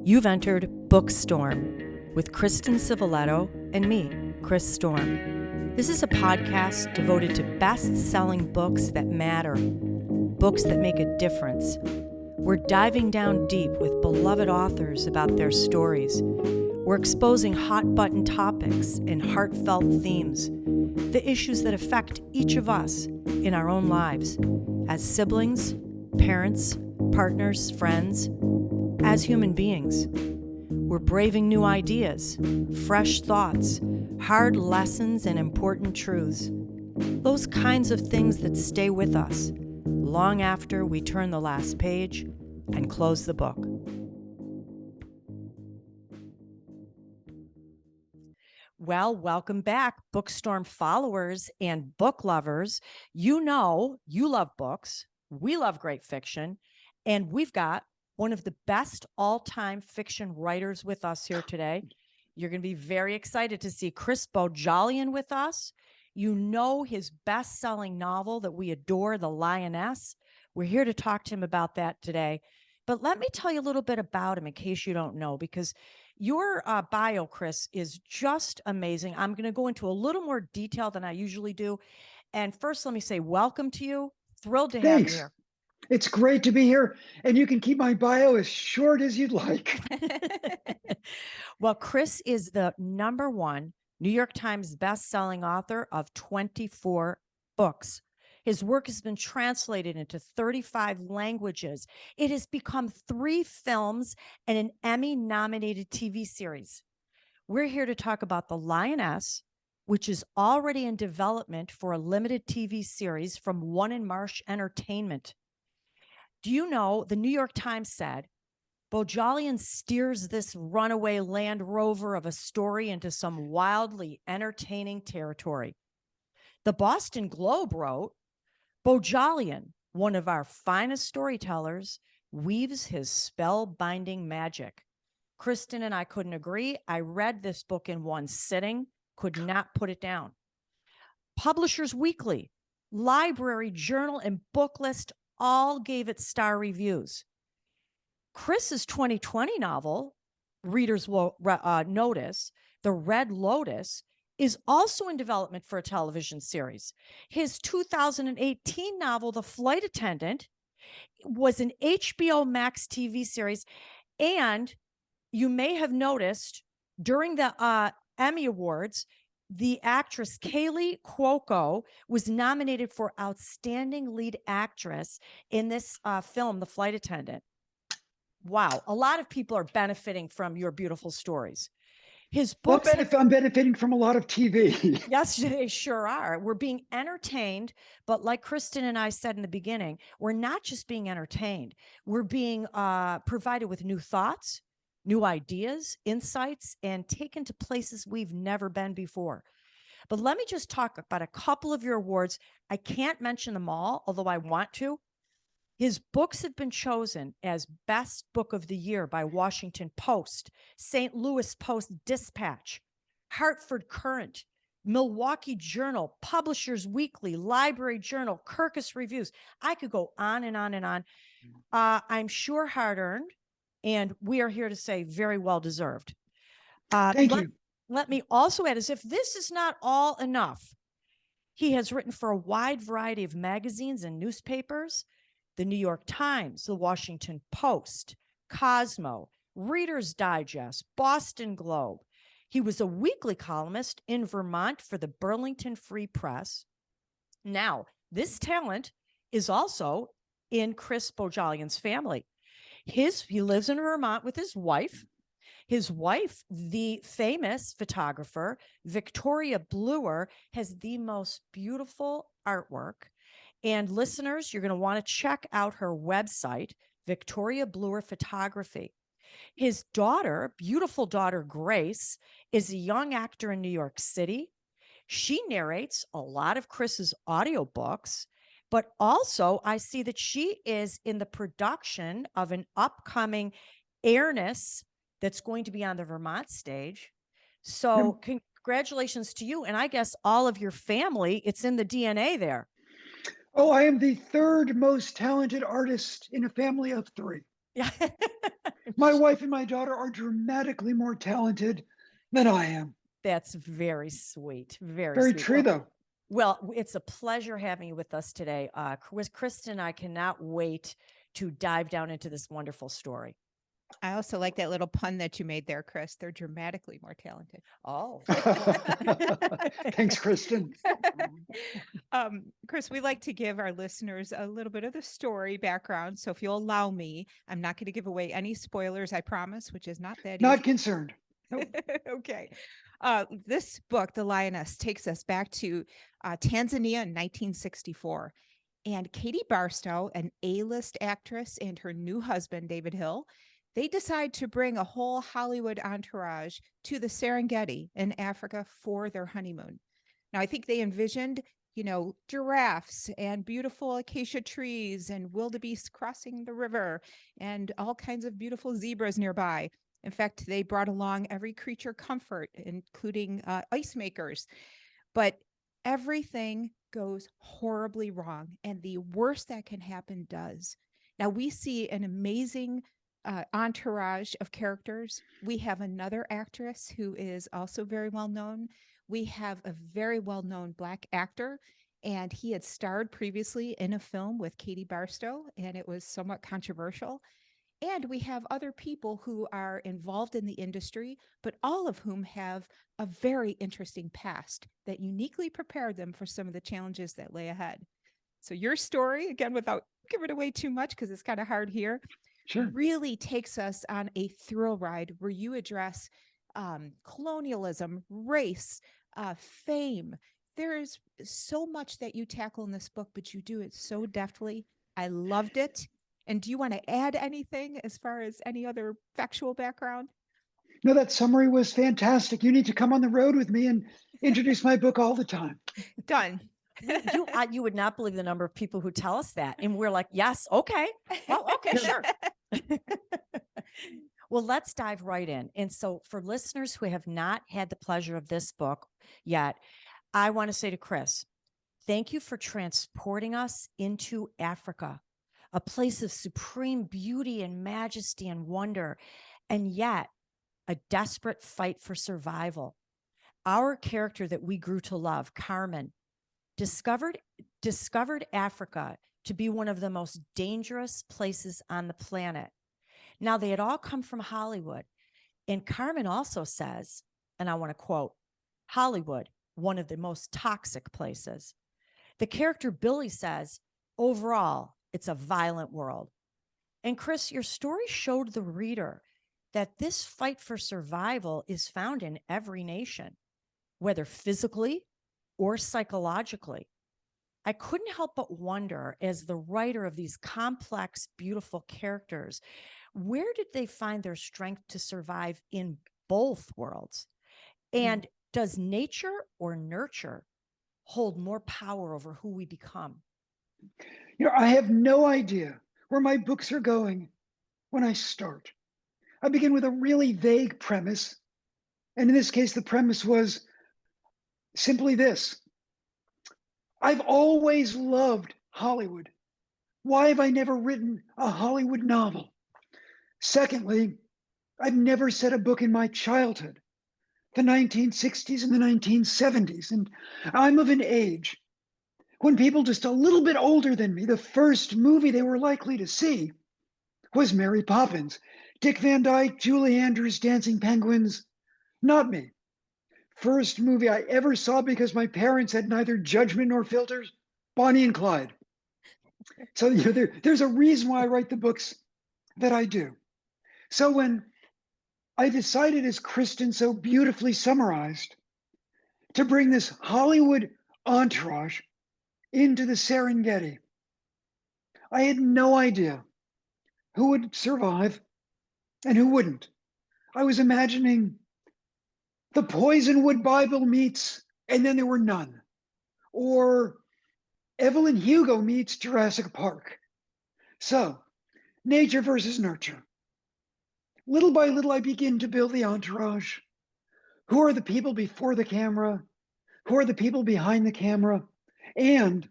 You've entered Bookstorm with Kristen Civiletto and me, Chris Storm. This is a podcast devoted to best-selling books that matter, books that make a difference. We're diving down deep with beloved authors about their stories. We're exposing hot-button topics and heartfelt themes, the issues that affect each of us in our own lives, as siblings, parents, partners, friends, as human beings. We're braving new ideas, fresh thoughts, hard lessons, and important truths. Those kinds of things that stay with us long after we turn the last page and close the book. Well, welcome back, Bookstorm followers and book lovers. You know you love books. We love great fiction. And we've got one of the best all-time fiction writers with us here today. You're going to be very excited to see Chris Bohjalian with us. You know his best-selling novel that we adore, The Lioness. We're here to talk to him about that today. But let me tell you a little bit about him in case you don't know, because your bio, Chris, is just amazing. I'm going to go into a little more detail than I usually do. And first, let me say welcome to you. Thrilled to have you here. It's great to be here, and you can keep my bio as short as you'd like. Well, Chris is the #1 New York Times best-selling author of 24 books. His work has been translated into 35 languages. It has become 3 films and an Emmy-nominated TV series. We're here to talk about The Lioness, which is already in development for a limited TV series from One and Marsh Entertainment. Do you know, the New York Times said, Bohjalian steers this runaway Land Rover of a story into some wildly entertaining territory. The Boston Globe wrote, Bohjalian, one of our finest storytellers, weaves his spellbinding magic. Kristen and I couldn't agree. I read this book in one sitting, could not put it down. Publishers Weekly, Library Journal, and Booklist all gave it star reviews. Chris's 2020 novel, readers will notice, The Red Lotus, is also in development for a television series. His 2018 novel, The Flight Attendant, was an HBO Max TV series. And you may have noticed during the Emmy Awards, the actress Kaylee Cuoco was nominated for Outstanding Lead Actress in this film, The Flight Attendant. Wow. A lot of people are benefiting from your beautiful stories. His books. I'm benefiting from a lot of TV. Yes, they sure are. We're being entertained, but like Kristen and I said in the beginning, we're not just being entertained. We're being provided with new thoughts, new ideas, insights, and taken to places we've never been before. But let me just talk about a couple of your awards. I can't mention them all, although I want to. His books have been chosen as Best Book of the Year by Washington Post, St. Louis Post-Dispatch, Hartford Courant, Milwaukee Journal, Publishers Weekly, Library Journal, Kirkus Reviews. I could go on and on and on. I'm sure hard-earned, and we are here to say very well deserved. Thank you. Let me also add, as if this is not all enough, he has written for a wide variety of magazines and newspapers, the New York Times, the Washington Post, Cosmo, Reader's Digest, Boston Globe. He was a weekly columnist in Vermont for the Burlington Free Press. Now, this talent is also in Chris Bohjalian's family. He lives in Vermont with his wife. His wife, the famous photographer, Victoria Bluer, has the most beautiful artwork. And listeners, you're going to want to check out her website, Victoria Bluer Photography. His daughter, beautiful daughter, Grace, is a young actor in New York City. She narrates a lot of Chris's audiobooks, but also I see that she is in the production of an upcoming Lioness that's going to be on the Vermont stage. So congratulations to you. And I guess all of your family, it's in the DNA there. Oh, I am the 3rd most talented artist in a family of 3. Yeah. My wife and my daughter are dramatically more talented than I am. That's very sweet. Very Very sweet. true, though. Well, it's a pleasure having you with us today. With Kristen, I cannot wait to dive down into this wonderful story. I also like that little pun that you made there, Chris. They're dramatically more talented. Oh, Thanks, Kristen. Chris, we like to give our listeners a little bit of the story background. So if you'll allow me, I'm not going to give away any spoilers, I promise, which is not that Not easy. concerned. Nope. Okay. This book, The Lioness, takes us back to Tanzania in 1964. And Katie Barstow, an A-list actress, and her new husband, David Hill, they decide to bring a whole Hollywood entourage to the Serengeti in Africa for their honeymoon. Now, I think they envisioned, giraffes and beautiful acacia trees and wildebeest crossing the river and all kinds of beautiful zebras nearby. In fact, they brought along every creature comfort, including ice makers. But everything goes horribly wrong, and the worst that can happen does. Now, we see an amazing entourage of characters. We have another actress who is also very well known. We have a very well known Black actor, and he had starred previously in a film with Katie Barstow, and it was somewhat controversial. And we have other people who are involved in the industry, but all of whom have a very interesting past that uniquely prepared them for some of the challenges that lay ahead. So your story, again, without giving away too much, because it's kind of hard here, Sure. really takes us on a thrill ride where you address colonialism, race, fame. There is so much that you tackle in this book, but you do it so deftly. I loved it. And do you want to add anything as far as any other factual background? No, that summary was fantastic. You need to come on the road with me and introduce my book all the time. Done. You would not believe the number of people who tell us that. And we're like, yes, okay. Well, okay, sure. Well, let's dive right in. And so for listeners who have not had the pleasure of this book yet, I want to say to Chris, thank you for transporting us into Africa, a place of supreme beauty and majesty and wonder, and yet a desperate fight for survival. Our character that we grew to love, Carmen, discovered Africa to be one of the most dangerous places on the planet. Now, they had all come from Hollywood. And Carmen also says, and I want to quote, Hollywood, one of the most toxic places. The character Billy says, overall, it's a violent world. And Chris, your story showed the reader that this fight for survival is found in every nation, whether physically or psychologically. I couldn't help but wonder, as the writer of these complex, beautiful characters, where did they find their strength to survive in both worlds? And does nature or nurture hold more power over who we become? I have no idea where my books are going when I start. I begin with a really vague premise. And in this case, the premise was simply this: I've always loved Hollywood. Why have I never written a Hollywood novel? Secondly, I've never set a book in my childhood, the 1960s and the 1970s. And I'm of an age when people just a little bit older than me, the first movie they were likely to see was Mary Poppins. Dick Van Dyke, Julie Andrews, Dancing Penguins. Not me. First movie I ever saw because my parents had neither judgment nor filters, Bonnie and Clyde. So there's a reason why I write the books that I do. So when I decided, as Kristen so beautifully summarized, to bring this Hollywood entourage into the Serengeti, I had no idea who would survive and who wouldn't. I was imagining the Poisonwood Bible meets And Then There Were None, or Evelyn Hugo meets Jurassic Park. So, nature versus nurture. Little by little, I begin to build the entourage. Who are the people before the camera? Who are the people behind the camera? And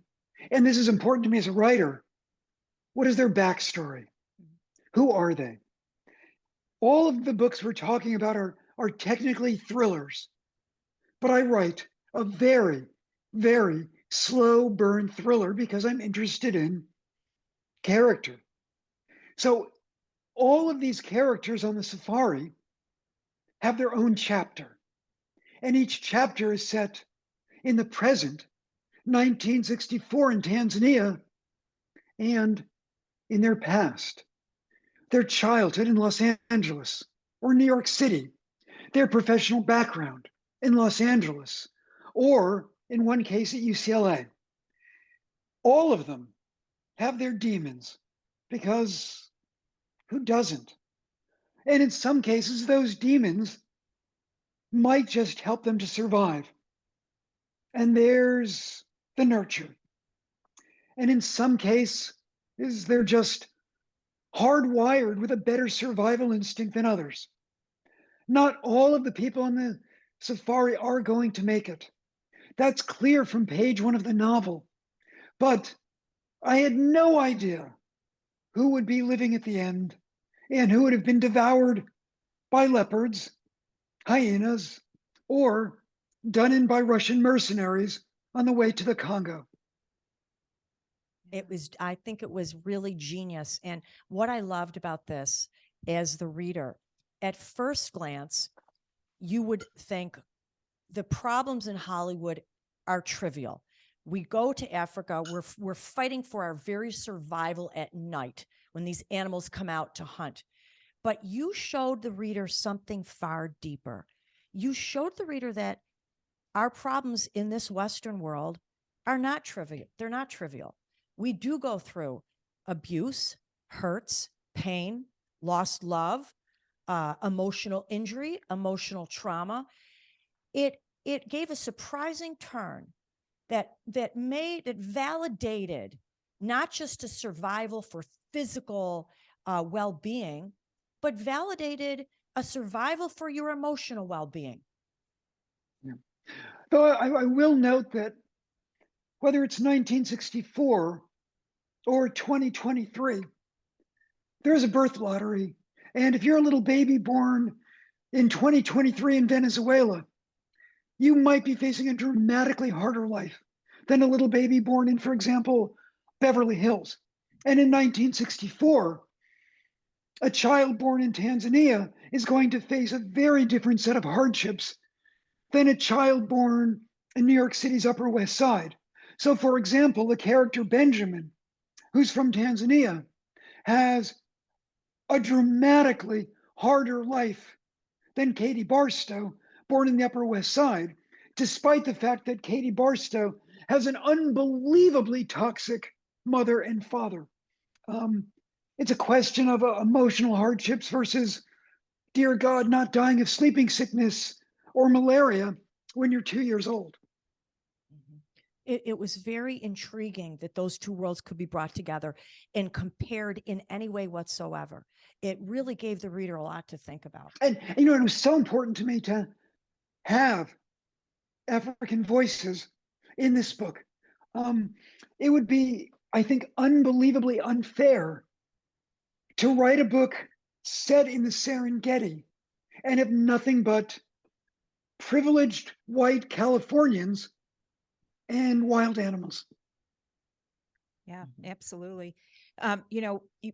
this is important to me as a writer, what is their backstory? Who are they? All of the books we're talking about are technically thrillers, but I write a very, very slow burn thriller because I'm interested in character. So all of these characters on the safari have their own chapter, and each chapter is set in the present, 1964 in Tanzania, and in their past, their childhood in Los Angeles or New York City, their professional background in Los Angeles, or in one case at UCLA. All of them have their demons, because who doesn't? And in some cases, those demons might just help them to survive. And there's the nurture. And in some cases, they're just hardwired with a better survival instinct than others. Not all of the people on the safari are going to make it. That's clear from page 1 of the novel. But I had no idea who would be living at the end and who would have been devoured by leopards, hyenas, or done in by Russian mercenaries on the way to the Congo. I think it was really genius. And what I loved about this as the reader, at first glance, you would think the problems in Hollywood are trivial. We go to Africa, we're fighting for our very survival at night when these animals come out to hunt. But you showed the reader something far deeper. You showed the reader that our problems in this Western world are not trivial. They're not trivial. We do go through abuse, hurts, pain, lost love, emotional injury, emotional trauma. It gave a surprising turn that validated not just a survival for physical well-being, but validated a survival for your emotional well-being. Yeah. Though I will note that whether it's 1964 or 2023, there's a birth lottery. And if you're a little baby born in 2023 in Venezuela, you might be facing a dramatically harder life than a little baby born in, for example, Beverly Hills. And in 1964, a child born in Tanzania is going to face a very different set of hardships than a child born in New York City's Upper West Side. So, for example, the character Benjamin, who's from Tanzania, has a dramatically harder life than Katie Barstow, born in the Upper West Side, despite the fact that Katie Barstow has an unbelievably toxic mother and father. It's a question of emotional hardships versus, dear God, not dying of sleeping sickness or malaria when you're 2 years old. It was very intriguing that those two worlds could be brought together and compared in any way whatsoever. It really gave the reader a lot to think about. And you know, it was so important to me to have African voices in this book. It would be, I think, unbelievably unfair to write a book set in the Serengeti and have nothing but privileged white Californians and wild animals. Yeah, absolutely.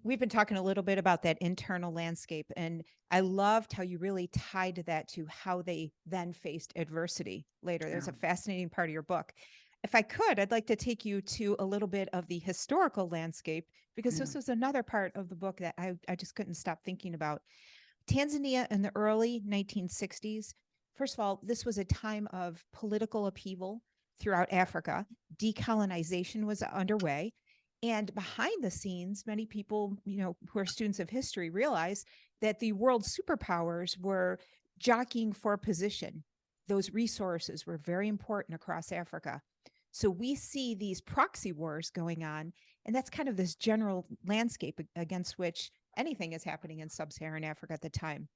We've been talking a little bit about that internal landscape, and I loved how you really tied that to how they then faced adversity later. There's a fascinating part of your book. If I could, I'd like to take you to a little bit of the historical landscape, because this was another part of the book that I just couldn't stop thinking about. Tanzania in the early 1960s. First of all, this was a time of political upheaval throughout Africa. Decolonization was underway. And behind the scenes, many people, who are students of history realize that the world superpowers were jockeying for position. Those resources were very important across Africa. So we see these proxy wars going on, and that's kind of this general landscape against which anything is happening in sub-Saharan Africa at the time.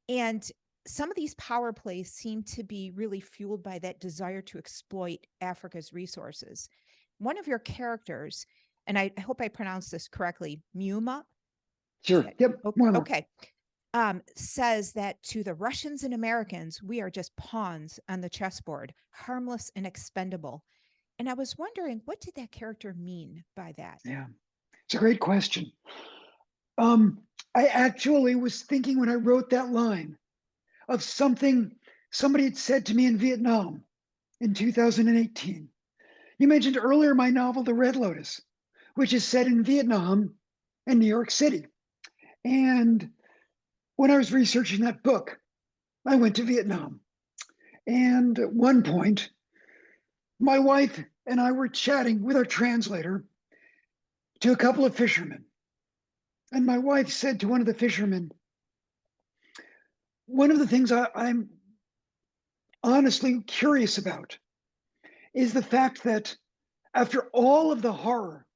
And some of these power plays seem to be really fueled by that desire to exploit Africa's resources. One of your characters, and I hope I pronounced this correctly, Muma, Sure. Yep. O- More. Okay. Says that to the Russians and Americans, we are just pawns on the chessboard, harmless and expendable. And I was wondering, what did that character mean by that? Yeah. It's a great question. Um, I actually was thinking when I wrote that line of something somebody had said to me in Vietnam in 2018. You mentioned earlier my novel, The Red Lotus, which is set in Vietnam and New York City. And when I was researching that book, I went to Vietnam. And at one point, my wife and I were chatting with our translator to a couple of fishermen. And my wife said to one of the fishermen, one of the things I'm honestly curious about is the fact that after all of the horror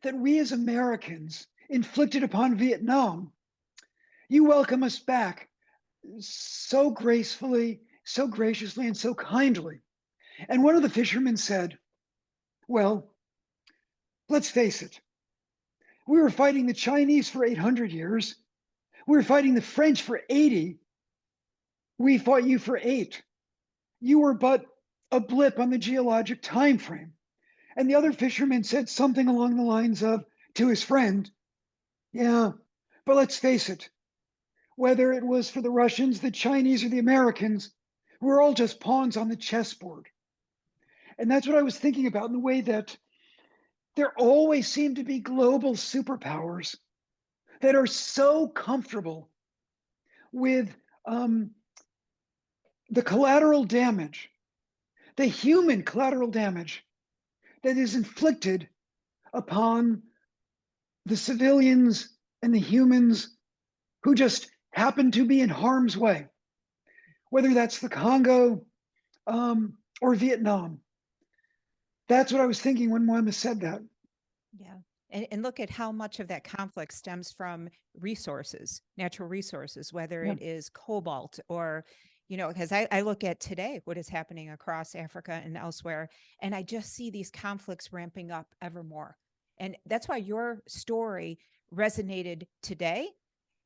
that we as Americans inflicted upon Vietnam, you welcome us back so gracefully, so graciously, and so kindly. And one of the fishermen said, well, let's face it, we were fighting the Chinese for 800 years. We were fighting the French for 80. We fought you for 8. You were but a blip on the geologic time frame. And the other fisherman said something along the lines of, to his friend, yeah, but let's face it, whether it was for the Russians, the Chinese, or the Americans, we're all just pawns on the chessboard. And that's what I was thinking about in the way that there always seem to be global superpowers that are so comfortable with the collateral damage, the human collateral damage that is inflicted upon the civilians and the humans who just happen to be in harm's way, whether that's the Congo or Vietnam. That's what I was thinking when Moima said that. Yeah. And look at how much of that conflict stems from resources, natural resources, whether Yeah. it is cobalt or, because I look at today what is happening across Africa and elsewhere, and I just see these conflicts ramping up ever more. And that's why your story resonated today.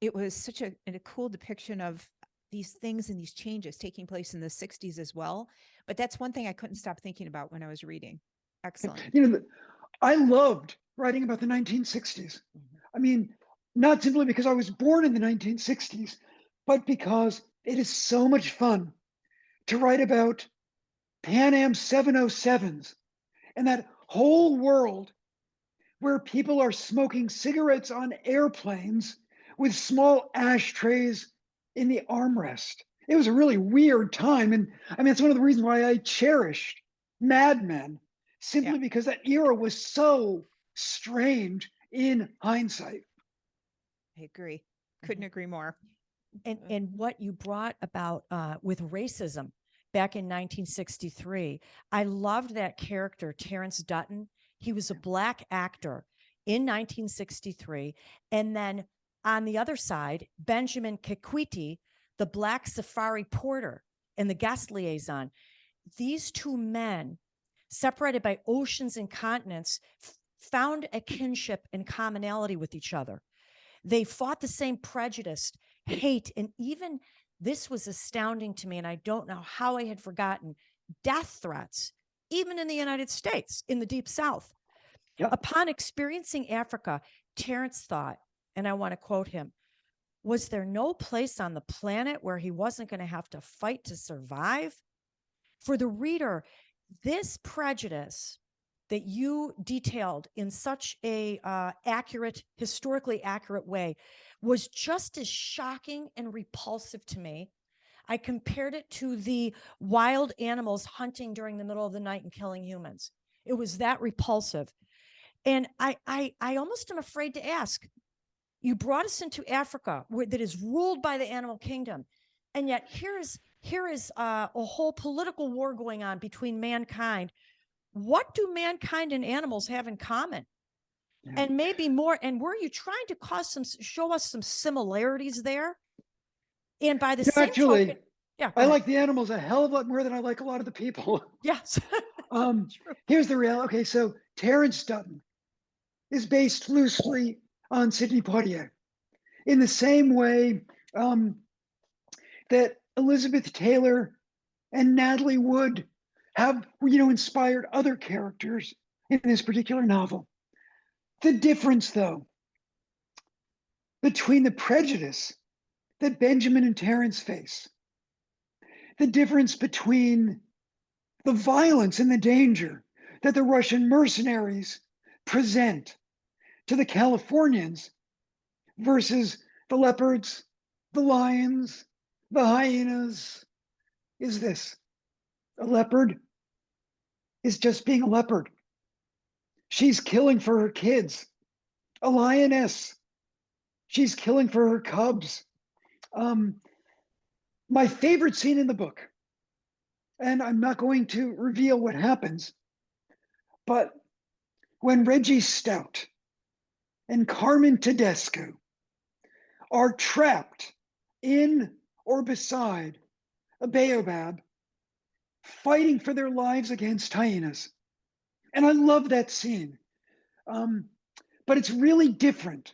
It was such a cool depiction of these things and these changes taking place in the 60s as well. But that's one thing I couldn't stop thinking about when I was reading. Excellent. I loved writing about the 1960s. I mean, not simply because I was born in the 1960s, but because it is so much fun to write about Pan Am 707s and that whole world where people are smoking cigarettes on airplanes with small ashtrays in the armrest. It was a really weird time. And I mean, it's one of the reasons why I cherished Mad Men, simply because that era was so strange in hindsight. I agree. Couldn't agree more. And what you brought about with racism back in 1963, I loved that character, Terrence Dutton. He was a Black actor in 1963. And then on the other side, Benjamin Kikwete, the Black safari porter and the guest liaison. These two men, separated by oceans and continents, found a kinship and commonality with each other. They fought the same prejudice, hate, and even, this was astounding to me, and I don't know how I had forgotten, death threats, even in the United States, in the Deep South. Yep. Upon experiencing Africa, Terrence thought, and I want to quote him, was there no place on the planet where he wasn't going to have to fight to survive? For the reader, this prejudice that you detailed in such a historically accurate way was just as shocking and repulsive to me. I compared it to the wild animals hunting during the middle of the night and killing humans. It was that repulsive. And I almost am afraid to ask, you brought us into Africa that is ruled by the animal kingdom. And yet here is a whole political war going on between mankind. What do mankind and animals have in common? Yeah. And maybe more. And were you trying to show us some similarities there? And by the same actually, token, yeah, I like the animals a hell of a lot more than I like a lot of the people. yes. Here's the reality. Okay, so Terrence Dutton is based loosely on Sidney Poitier. in the same way that Elizabeth Taylor and Natalie Wood have, inspired other characters in this particular novel. The difference, though, between the prejudice that Benjamin and Terence face, the difference between the violence and the danger that the Russian mercenaries present to the Californians versus the leopards, the lions, the hyenas, is this. A leopard is just being a leopard. She's killing for her kids. A lioness, she's killing for her cubs. My favorite scene in the book, and I'm not going to reveal what happens, but when Reggie Stout and Carmen Tedesco are trapped in or beside a baobab, fighting for their lives against hyenas. And I love that scene. But it's really different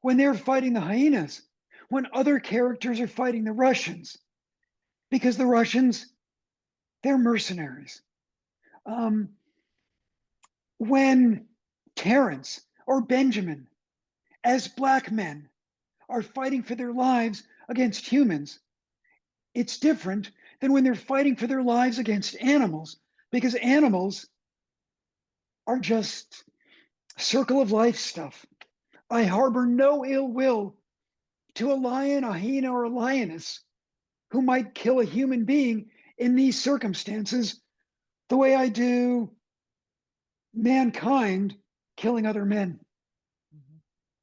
when they're fighting the hyenas, when other characters are fighting the Russians, because the Russians, they're mercenaries. When Terence or Benjamin, as Black men, are fighting for their lives against humans, it's different than when they're fighting for their lives against animals, because animals are just circle of life stuff. I harbor no ill will to a lion, a hyena, or a lioness who might kill a human being in these circumstances the way I do mankind killing other men.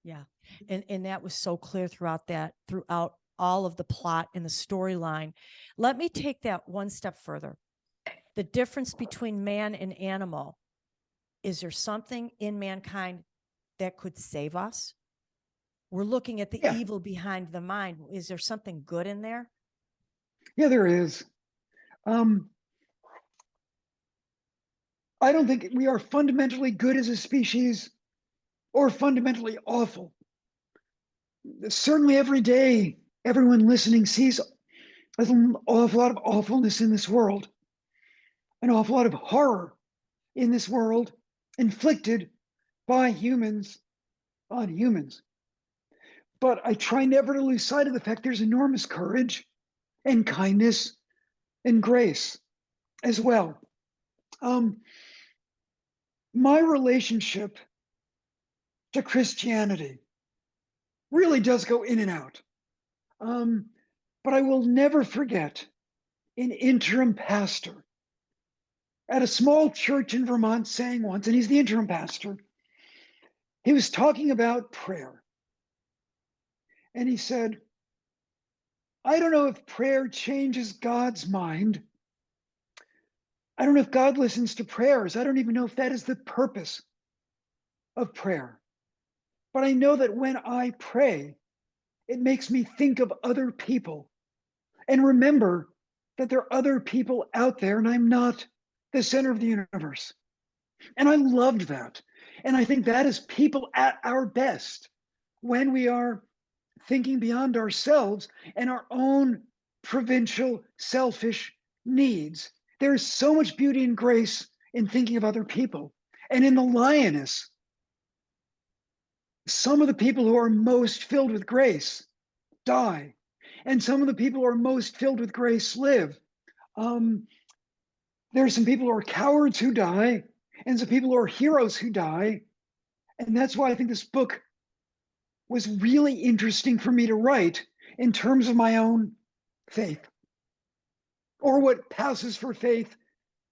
Yeah. And that was so clear throughout all of the plot and the storyline. Let me take that one step further. The difference between man and animal. Is there something in mankind that could save us? We're looking at the evil behind the mind. Is there something good in there? Yeah, there is. I don't think we are fundamentally good as a species or fundamentally awful. Certainly every day, everyone listening sees an awful lot of awfulness in this world, an awful lot of horror in this world inflicted by humans on humans. But I try never to lose sight of the fact there's enormous courage and kindness and grace as well. My relationship to Christianity really does go in and out. But I will never forget an interim pastor at a small church in Vermont saying once, and he's the interim pastor, he was talking about prayer. And he said, I don't know if prayer changes God's mind. I don't know if God listens to prayers. I don't even know if that is the purpose of prayer. But I know that when I pray, it makes me think of other people and remember that there are other people out there and I'm not the center of the universe. And I loved that. And I think that is people at our best when we are thinking beyond ourselves and our own provincial, selfish needs. There is so much beauty and grace in thinking of other people. And in the Lioness, some of the people who are most filled with grace die, and some of the people who are most filled with grace live. There are some people who are cowards who die, and some people who are heroes who die. And that's why I think this book was really interesting for me to write in terms of my own faith, or what passes for faith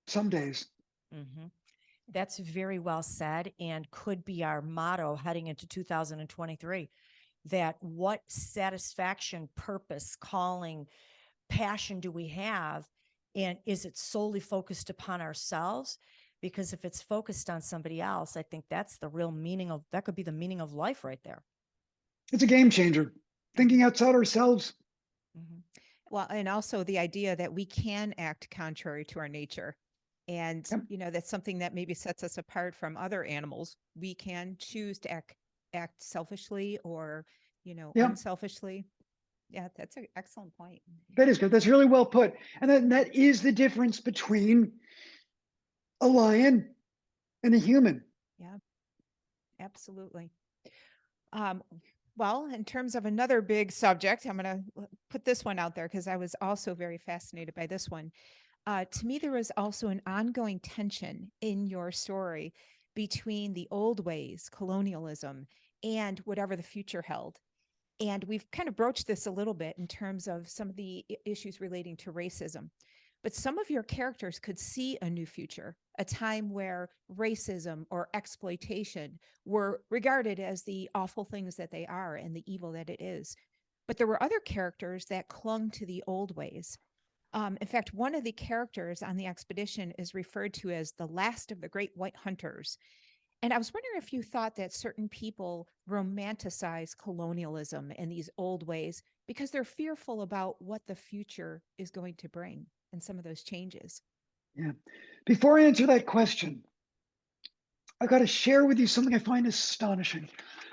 some days. Mm-hmm. That's very well said, and could be our motto heading into 2023, that what satisfaction, purpose, calling, passion do we have? And is it solely focused upon ourselves? Because if it's focused on somebody else, I think that's the real meaning of, that could be the meaning of life right there. It's a game changer, thinking outside ourselves. Mm-hmm. Well, and also the idea that we can act contrary to our nature. And, that's something that maybe sets us apart from other animals. We can choose to act selfishly or, Yeah. unselfishly. Yeah, that's an excellent point. That is good. That's really well put. And that is the difference between a lion and a human. Yeah, absolutely. Um, well, in terms of another big subject, I'm going to put this one out there because I was also very fascinated by this one. To me, there was also an ongoing tension in your story between the old ways, colonialism, and whatever the future held. And we've kind of broached this a little bit in terms of some of the issues relating to racism. But some of your characters could see a new future, a time where racism or exploitation were regarded as the awful things that they are and the evil that it is. But there were other characters that clung to the old ways. In fact, one of the characters on the expedition is referred to as the last of the great white hunters. And I was wondering if you thought that certain people romanticize colonialism and these old ways because they're fearful about what the future is going to bring and some of those changes. Yeah. Before I answer that question, I got to share with you something I find astonishing.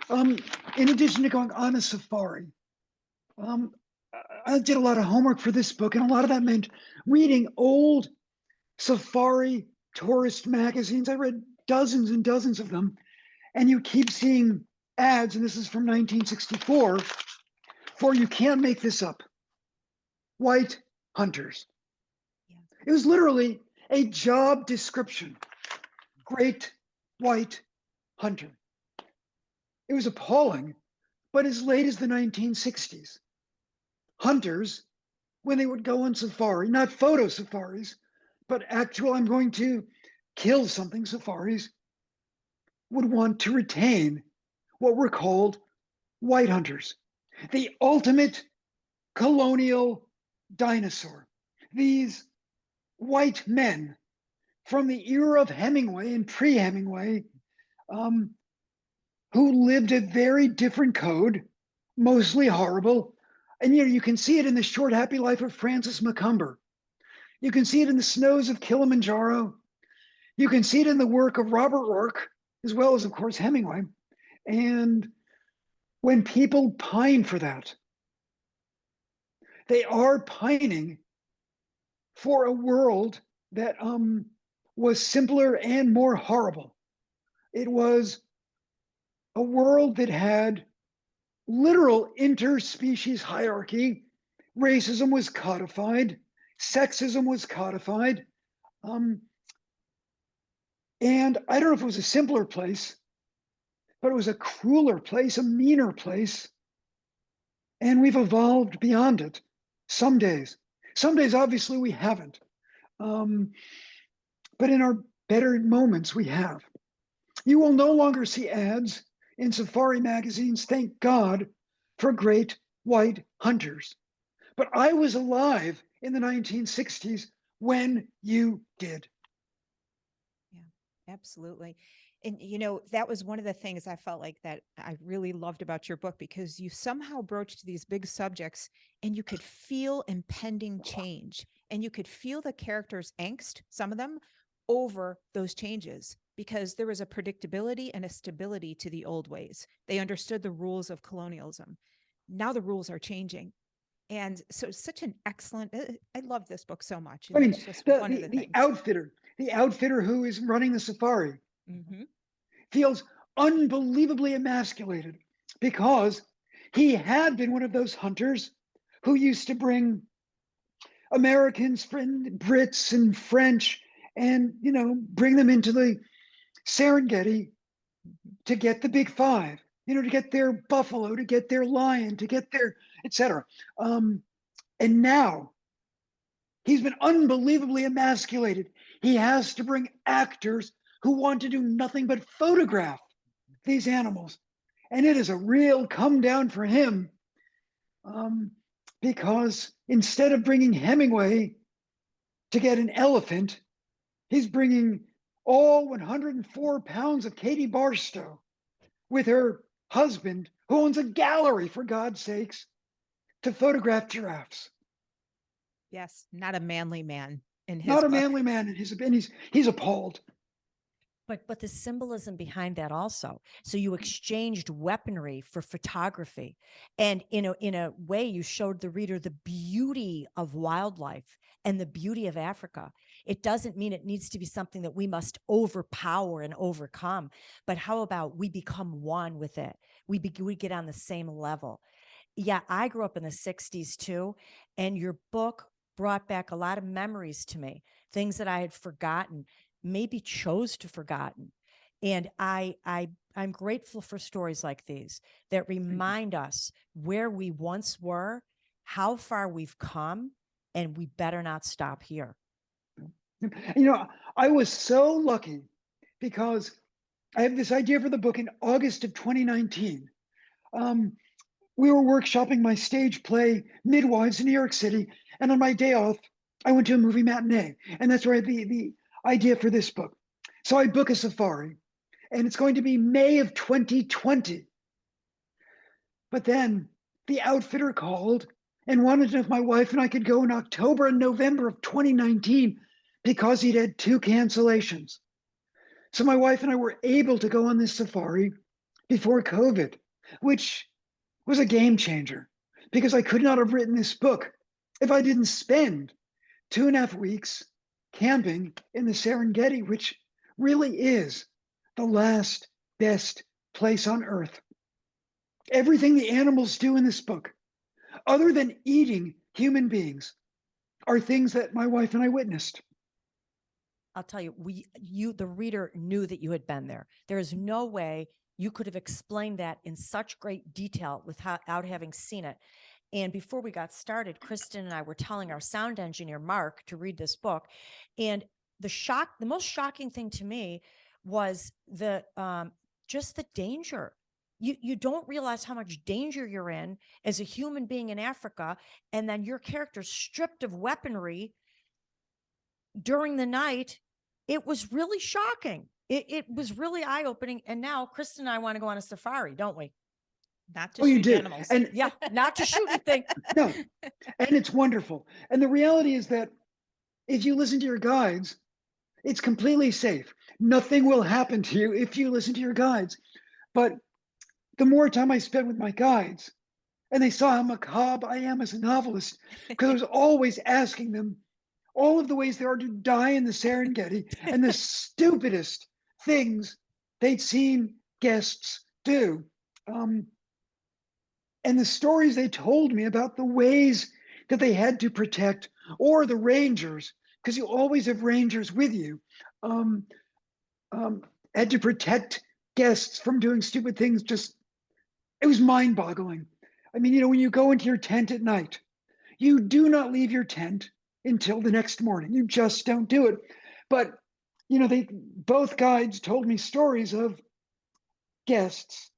In addition to going on a safari, I did a lot of homework for this book, and a lot of that meant reading old safari tourist magazines. I read dozens and dozens of them, and you keep seeing ads, and this is from 1964, for you can't make this up. White hunters. Yeah. It was literally a job description. Great white hunter. It was appalling, but as late as the 1960s, hunters, when they would go on safari, not photo safaris, but actual, I'm going to kill something safaris, would want to retain what were called white hunters, the ultimate colonial dinosaur. These white men from the era of Hemingway and pre-Hemingway, who lived a very different code, mostly horrible. And you can see it in the short, happy life of Francis Macumber. You can see it in the snows of Kilimanjaro. You can see it in the work of Robert Rourke, as well as, of course, Hemingway. And when people pine for that, they are pining for a world that was simpler and more horrible. It was a world that had literal interspecies hierarchy. Racism was codified, sexism was codified. And I don't know if it was a simpler place, but it was a crueler place, a meaner place. And we've evolved beyond it some days. Some days, obviously, we haven't. But in our better moments, we have. You will no longer see ads in safari magazines, thank God, for great white hunters. But I was alive in the 1960s when you did. Yeah, absolutely. And that was one of the things I felt like that I really loved about your book, because you somehow broached these big subjects and you could feel impending change, and you could feel the characters' angst, some of them, over those changes, because there was a predictability and a stability to the old ways. They understood the rules of colonialism. Now the rules are changing. And so it's such an excellent, I love this book so much. I And mean, it's just one of the the things. the outfitter who is running the safari feels unbelievably emasculated because he had been one of those hunters who used to bring Americans, Brits and French, and bring them into the Serengeti to get the big five, to get their buffalo, to get their lion, to get their etc. And now he's been unbelievably emasculated. He has to bring actors who want to do nothing but photograph these animals. And it is a real come down for him, because instead of bringing Hemingway to get an elephant, he's bringing all 104 pounds of Katie Barstow with her husband, who owns a gallery, for God's sakes, to photograph giraffes. Yes, not a manly man in his Not a book. manly man, and he's appalled. But the symbolism behind that also. So you exchanged weaponry for photography. And in a way, you showed the reader the beauty of wildlife and the beauty of Africa. It doesn't mean it needs to be something that we must overpower and overcome, but how about we become one with it? We get on the same level. Yeah, I grew up in the 60s too, and your book brought back a lot of memories to me, things that I had forgotten, maybe chose to forgotten. And I'm grateful for stories like these that remind us where we once were, how far we've come, and we better not stop here. You know, I was so lucky because I have this idea for the book in August of 2019. Um, we were workshopping my stage play Midwives in New York City, and on my day off, I went to a movie matinee, and that's where I had the idea for this book. So I book a safari, and it's going to be May of 2020. But then the outfitter called and wanted to know if my wife and I could go in October and November of 2019 because he'd had 2 cancellations. So my wife and I were able to go on this safari before COVID, which was a game changer because I could not have written this book if I didn't spend 2.5 weeks camping in the Serengeti, which really is the last best place on earth. Everything the animals do in this book, other than eating human beings, are things that my wife and I witnessed. I'll tell you, the reader knew that you had been there. There is no way you could have explained that in such great detail without having seen it. And before we got started, Kristen and I were telling our sound engineer, Mark, to read this book. And the most shocking thing to me was just the danger. You don't realize how much danger you're in as a human being in Africa. And then your character's stripped of weaponry during the night. It was really shocking. It was really eye-opening. And now Kristen and I want to go on a safari, don't we? Not to Oh, you shoot do. animals. And Yeah, not to shoot anything. no, and it's wonderful. And the reality is that if you listen to your guides, it's completely safe. Nothing will happen to you if you listen to your guides. But the more time I spent with my guides, and they saw how macabre I am as a novelist, because I was always asking them all of the ways there are to die in the Serengeti and the stupidest things they'd seen guests do. And the stories they told me about the ways that they had to protect, or the rangers, because you always have rangers with you, um, had to protect guests from doing stupid things. Just, it was mind boggling. I mean, you know, when you go into your tent at night, you do not leave your tent until the next morning. You just don't do it. But, you know, both guides told me stories of guests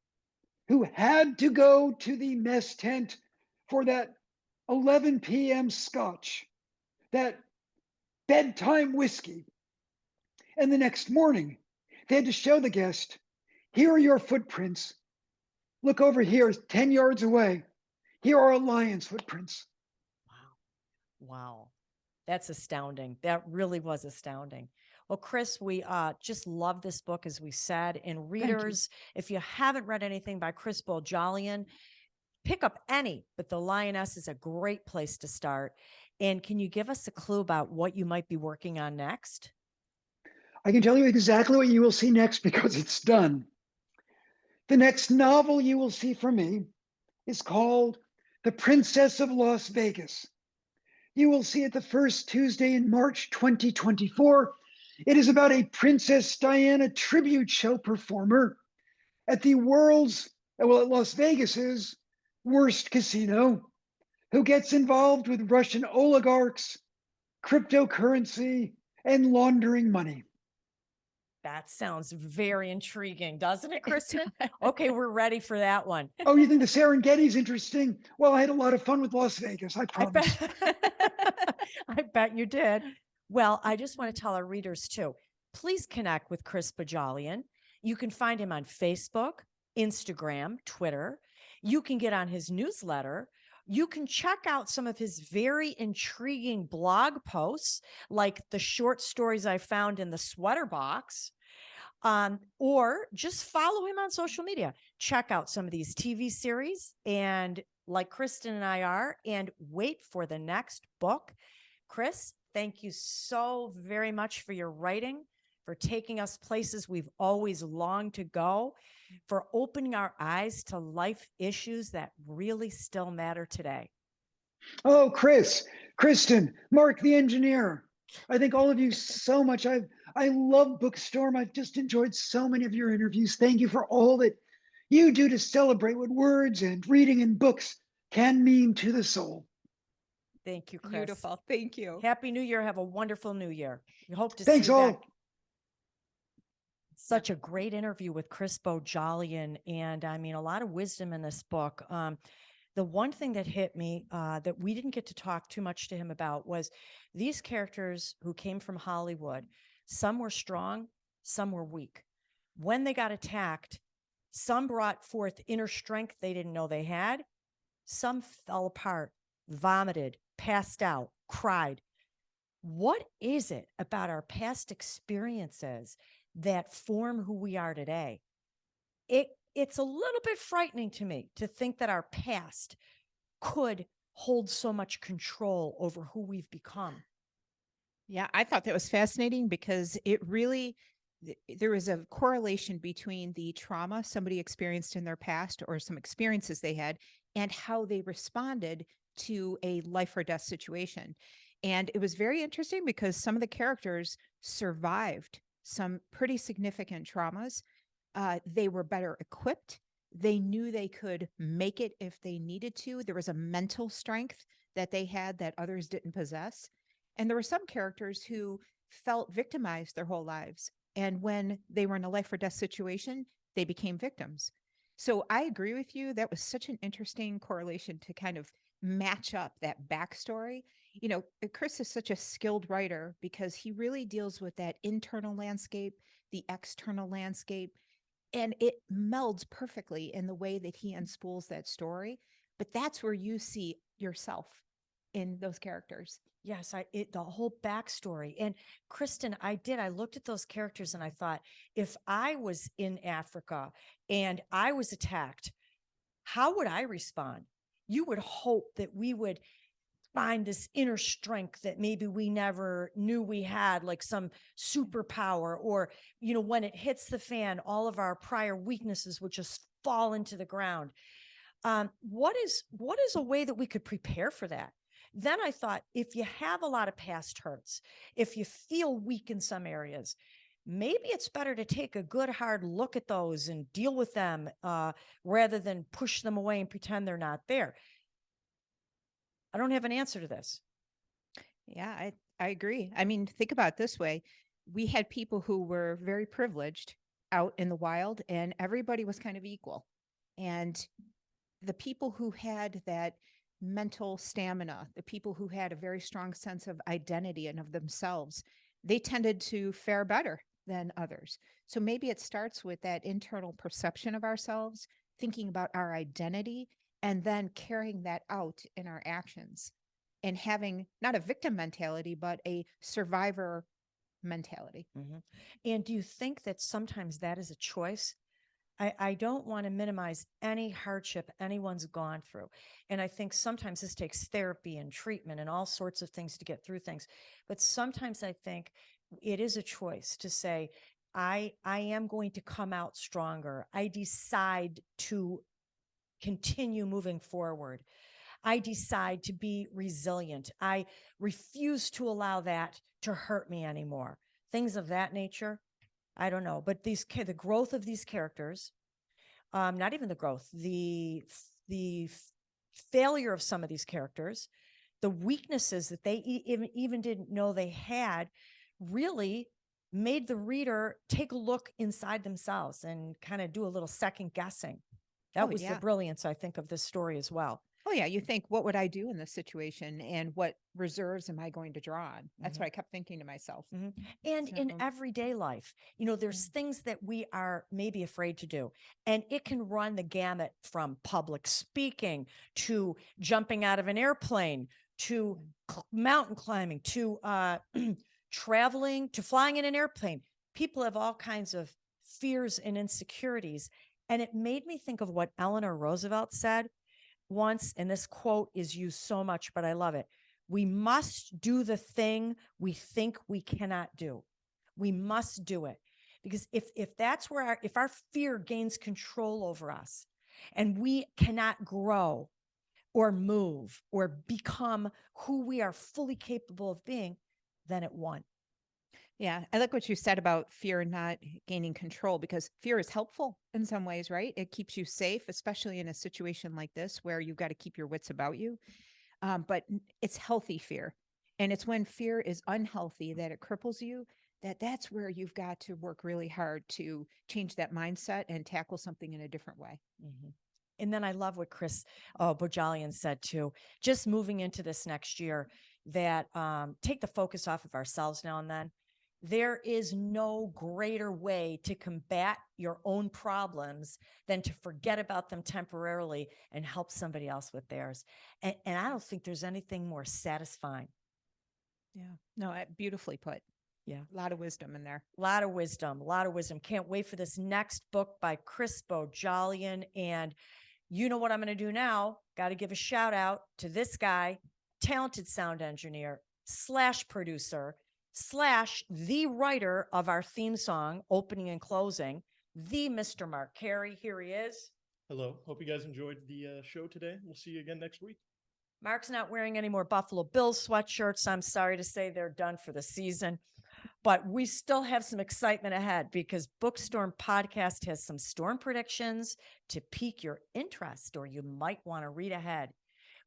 who had to go to the mess tent for that 11 p.m. scotch, that bedtime whiskey. And the next morning, they had to show the guest, here are your footprints. Look over here, 10 yards away. Here are a lion's footprints. Wow. That's astounding. That really was astounding. Well, Chris, we just love this book, as we said. And readers, if you haven't read anything by Chris Bohjalian, pick up any, but The Lioness is a great place to start. And can you give us a clue about what you might be working on next? I can tell you exactly what you will see next because it's done. The next novel you will see from me is called The Princess of Las Vegas. You will see it the first Tuesday in March 2024. It is about a Princess Diana tribute show performer at at Las Vegas's worst casino, who gets involved with Russian oligarchs, cryptocurrency, and laundering money. That sounds very intriguing, doesn't it, Kristen? Okay, we're ready for that one. Oh, you think the Serengeti's interesting? Well, I had a lot of fun with Las Vegas, I I promise. bet, I bet you did. Well, I just want to tell our readers too, please connect with Chris Bohjalian. You can find him on Facebook, Instagram, Twitter. You can get on his newsletter. You can check out some of his very intriguing blog posts, like the short stories I found in the sweater box. Or just follow him on social media. Check out some of these TV series, and like Kristen and I are, and wait for the next book. Chris, thank you so very much for your writing, for taking us places we've always longed to go, for opening our eyes to life issues that really still matter today. Oh, Chris, Kristen, Mark the engineer. I thank all of you so much. I love Bookstorm. I've just enjoyed so many of your interviews. Thank you for all that you do to celebrate what words and reading and books can mean to the soul. Thank you, Chris. Beautiful. Thank you. Happy New Year. Have a wonderful New Year. We hope to Thanks see you all. back. Such a great interview with Chris Bohjalian, and I mean, a lot of wisdom in this book. The one thing that hit me that we didn't get to talk too much to him about was these characters who came from Hollywood. Some were strong, some were weak. When they got attacked, some brought forth inner strength they didn't know they had. Some fell apart, vomited, passed out, cried. What is it about our past experiences that form who we are today? It's a little bit frightening to me to think that our past could hold so much control over who we've become. Yeah, I thought that was fascinating because it really, there was a correlation between the trauma somebody experienced in their past or some experiences they had and how they responded to a life or death situation. And it was very interesting because some of the characters survived some pretty significant traumas. They were better equipped. They knew they could make it if they needed to. There was a mental strength that they had that others didn't possess. And there were some characters who felt victimized their whole lives. And when they were in a life or death situation, they became victims. So I agree with you. That was such an interesting correlation to kind of match up that backstory. You know, Chris is such a skilled writer because he really deals with that internal landscape, the external landscape, and it melds perfectly in the way that he unspools that story. But that's where you see yourself in those characters. Yes, the whole backstory. And Kristen, I looked at those characters and I thought, if I was in Africa and I was attacked, how would I respond? You would hope that we would find this inner strength that maybe we never knew we had, like some superpower, or, you know, when it hits the fan, all of our prior weaknesses would just fall into the ground. What is a way that we could prepare for that? Then I thought, if you have a lot of past hurts, if you feel weak in some areas, maybe it's better to take a good hard look at those and deal with them rather than push them away and pretend they're not there. I don't have an answer to this. Yeah, I agree. I mean, think about it this way. We had people who were very privileged out in the wild and everybody was kind of equal. And the people who had that mental stamina, the people who had a very strong sense of identity and of themselves, they tended to fare better than others. So maybe it starts with that internal perception of ourselves, thinking about our identity, and then carrying that out in our actions and having not a victim mentality, but a survivor mentality. Mm-hmm. And do you think that sometimes that is a choice? I don't want to minimize any hardship anyone's gone through. And I think sometimes this takes therapy and treatment and all sorts of things to get through things. But sometimes I think it is a choice to say, I am going to come out stronger. I decide to continue moving forward. I decide to be resilient. I refuse to allow that to hurt me anymore. Things of that nature. I don't know, but the growth of these characters, not even the growth, the failure of some of these characters, the weaknesses that they even didn't know they had, really made the reader take a look inside themselves and kind of do a little second guessing. That was the brilliance, I think, of this story as well. Oh, yeah. You think, what would I do in this situation? And what reserves am I going to draw on? That's what I kept thinking to myself. And in everyday life, you know, there's things that we are maybe afraid to do. And it can run the gamut from public speaking to jumping out of an airplane to mountain climbing to traveling to flying in an airplane. People have all kinds of fears and insecurities. And it made me think of what Eleanor Roosevelt said once, and this quote is used so much, but I love it. We must do the thing we think we cannot do. We must do it. Because if that's where if our fear gains control over us and we cannot grow or move or become who we are fully capable of being, then it won. Yeah, I like what you said about fear not gaining control, because fear is helpful in some ways, right? It keeps you safe, especially in a situation like this where you've got to keep your wits about you. But it's healthy fear. And it's when fear is unhealthy that it cripples you, that's where you've got to work really hard to change that mindset and tackle something in a different way. Mm-hmm. And then I love what Chris Bohjalian said too, just moving into this next year, that take the focus off of ourselves now and then. There is no greater way to combat your own problems than to forget about them temporarily and help somebody else with theirs. And I don't think there's anything more satisfying. Yeah, no, beautifully put. Yeah. A lot of wisdom in there. A lot of wisdom, a lot of wisdom. Can't wait for this next book by Chris Bohjalian. And you know what I'm going to do now? Got to give a shout out to this guy, talented sound engineer / producer / the writer of our theme song, opening and closing, the Mr. Mark Carey. Here he is. Hello. Hope you guys enjoyed the show today. We'll see you again next week. Mark's not wearing any more Buffalo Bills sweatshirts. I'm sorry to say they're done for the season, but we still have some excitement ahead because BOOKSTORM Podcast has some storm predictions to pique your interest, or you might want to read ahead.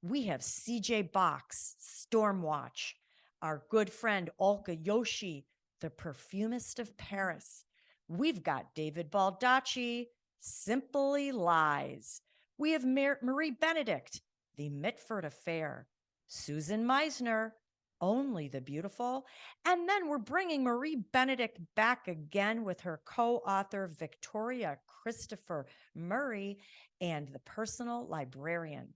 We have CJ Box, Storm Watch, our good friend Olka Yoshi, the perfumist of Paris. We've got David Baldacci, Simply Lies. We have Marie Benedict, The Mitford Affair, Susan Meisner, Only the Beautiful. And then we're bringing Marie Benedict back again with her co-author, Victoria Christopher Murray, and The Personal Librarian.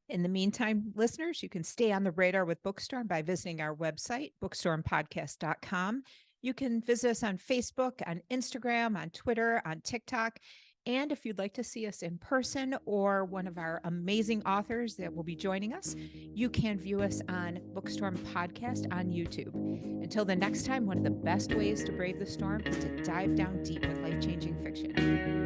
In the meantime, listeners, you can stay on the radar with BOOKSTORM by visiting our website, bookstormpodcast.com. You can visit us on Facebook, on Instagram, on Twitter, on TikTok. And if you'd like to see us in person or one of our amazing authors that will be joining us, you can view us on BOOKSTORM Podcast on YouTube. Until the next time, one of the best ways to brave the storm is to dive down deep with life-changing fiction.